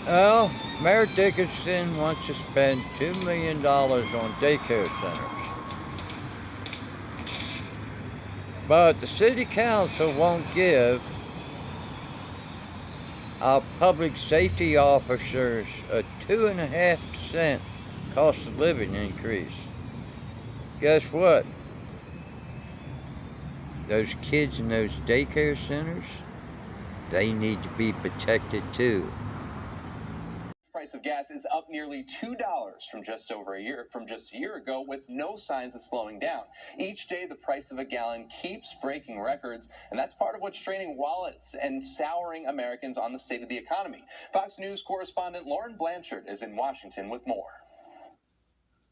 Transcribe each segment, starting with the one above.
Well, Mayor Dickinson wants to spend $2 million on daycare centers, but the city council won't give our public safety officers a 2.5% cost of living increase. Guess what? Those kids in those daycare centers, they need to be protected too. Price of gas is up nearly $2 from just a year ago, with no signs of slowing down. Each day the price of a gallon keeps breaking records, and that's part of what's straining wallets and souring Americans on the state of the economy. Fox News correspondent Lauren Blanchard is in Washington with more.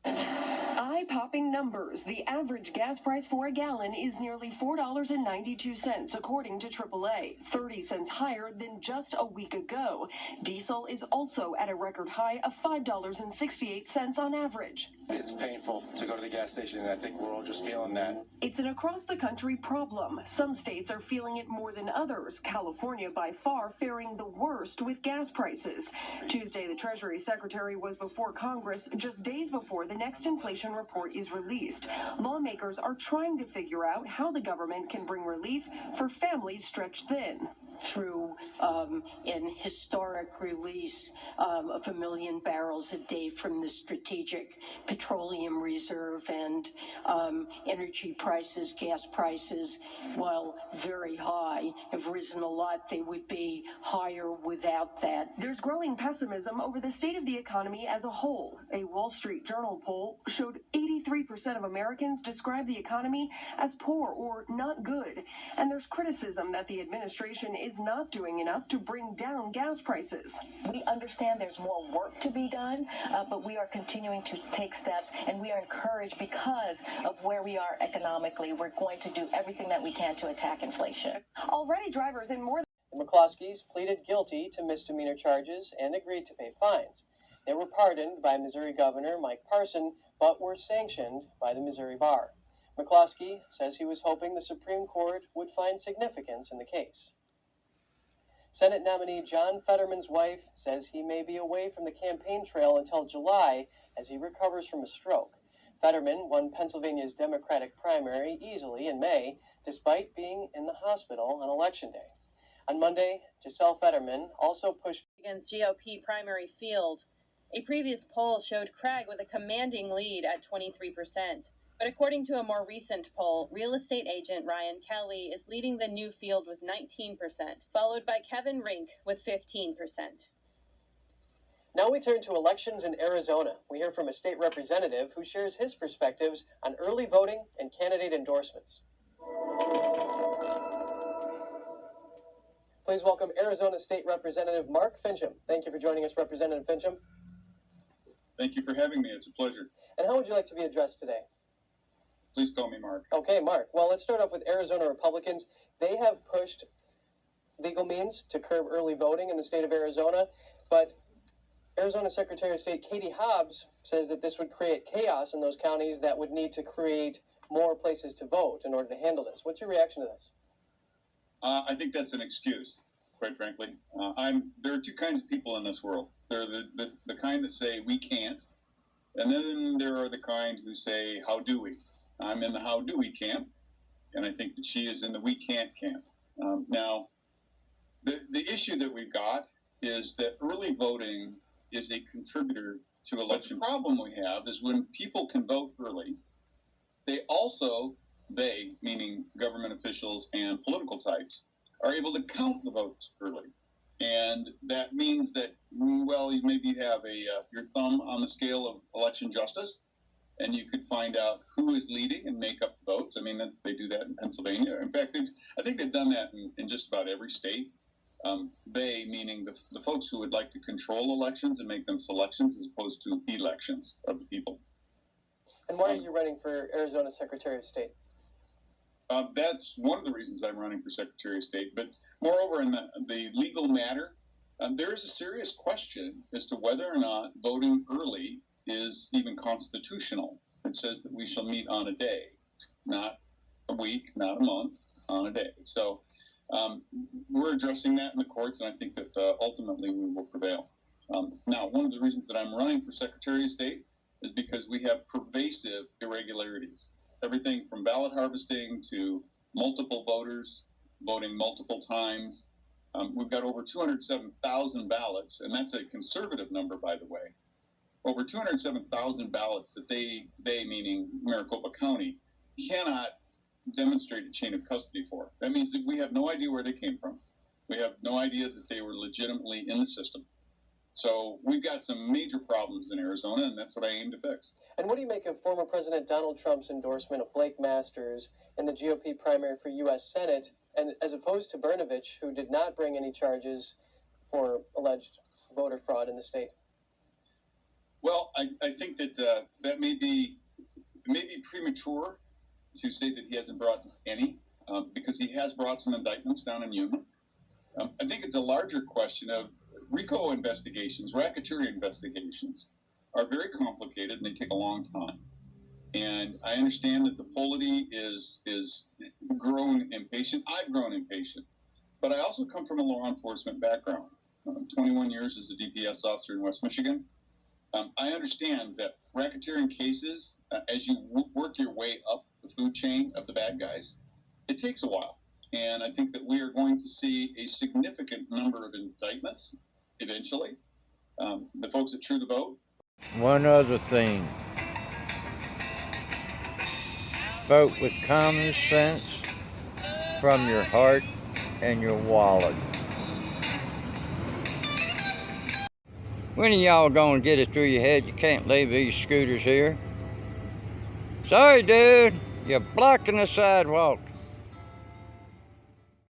Eye-popping numbers. The average gas price for a gallon is nearly $4.92, according to AAA, 30 cents higher than just a week ago. Diesel is also at a record high of $5.68 on average. It's painful to go to the gas station, and I think we're all just feeling that. It's an across-the-country problem. Some states are feeling it more than others. California, by far, faring the worst with gas prices. Tuesday, the Treasury Secretary was before Congress just days before the next inflation report is released. Lawmakers are trying to figure out how the government can bring relief for families stretched thin. Through an historic release of 1 million barrels a day from the Strategic Petroleum Reserve, and energy prices, gas prices, while very high, have risen a lot. They would be higher without that. There's growing pessimism over the state of the economy as a whole. A Wall Street Journal poll showed 83% of Americans describe the economy as poor or not good. And there's criticism that the administration is not doing enough to bring down gas prices. We understand there's more work to be done, but we are continuing to take steps, and we are encouraged because of where we are economically. We're going to do everything that we can to attack inflation. Already drivers in more The McCloskeys pleaded guilty to misdemeanor charges and agreed to pay fines. They were pardoned by Missouri Governor Mike Parson, but were sanctioned by the Missouri Bar. McCloskey says he was hoping the Supreme Court would find significance in the case. Senate nominee John Fetterman's wife says he may be away from the campaign trail until July as he recovers from a stroke. Fetterman won Pennsylvania's Democratic primary easily in May, despite being in the hospital on Election Day. On Monday, Giselle Fetterman also pushed Michigan's GOP primary field. A previous poll showed Craig with a commanding lead at 23%. But according to a more recent poll, real estate agent Ryan Kelly is leading the new field with 19%, followed by Kevin Rink with 15%. Now we turn to elections in Arizona. We hear from a state representative who shares his perspectives on early voting and candidate endorsements. Please welcome Arizona State Representative Mark Finchem. Thank you for joining us, Representative Finchem. Thank you for having me. It's a pleasure. And how would you like to be addressed today? Please call me Mark. Okay, Mark. Well, let's start off with Arizona Republicans. They have pushed legal means to curb early voting in the state of Arizona, but Arizona Secretary of State Katie Hobbs says that this would create chaos in those counties that would need to create more places to vote in order to handle this. What's your reaction to this? I think that's an excuse, quite frankly. There are two kinds of people in this world. There are the kind that say we can't, and then there are the kind who say, how do we? I'm in the how do we camp, and I think that she is in the we can't camp. Now, the issue that we've got is that early voting is a contributor to election. The problem we have is when people can vote early, they, meaning government officials and political types, are able to count the votes early. And that means that, well, you maybe have your thumb on the scale of election justice, and you could find out who is leading and make up the votes. I mean, they do that in Pennsylvania. In fact, I think they've done that in just about every state. They, meaning the folks who would like to control elections and make them selections as opposed to elections of the people. And why are you running for Arizona Secretary of State? That's one of the reasons I'm running for Secretary of State. But moreover, in the legal matter, there is a serious question as to whether or not voting early is even constitutional. It says that we shall meet on a day, not a week, not a month, on a day. So we're addressing that in the courts, and I think that ultimately we will prevail. Now, one of the reasons that I'm running for Secretary of State is because we have pervasive irregularities. Everything from ballot harvesting to multiple voters voting multiple times. We've got over 207,000 ballots, and that's a conservative number, by the way. Over 207,000 ballots that they meaning Maricopa County, cannot demonstrate a chain of custody for. That means that we have no idea where they came from. We have no idea that they were legitimately in the system. So we've got some major problems in Arizona, and that's what I aim to fix. And what do you make of former President Donald Trump's endorsement of Blake Masters in the GOP primary for U.S. Senate, and as opposed to Brnovich, who did not bring any charges for alleged voter fraud in the state? Well, I think that that may be premature to say that he hasn't brought any, because he has brought some indictments down in Yuma. I think it's a larger question of RICO investigations, racketeering investigations, are very complicated and they take a long time. And I understand that the polity is grown impatient. I've grown impatient, but I also come from a law enforcement background. 21 years as a DPS officer in West Michigan. I understand that racketeering cases, as you work your way up the food chain of the bad guys, it takes a while. And I think that we are going to see a significant number of indictments eventually. The folks at True the Vote. One other thing. Vote with common sense from your heart and your wallet. When are y'all gonna get it through your head you can't leave these scooters here? Sorry, dude. You're blocking the sidewalk.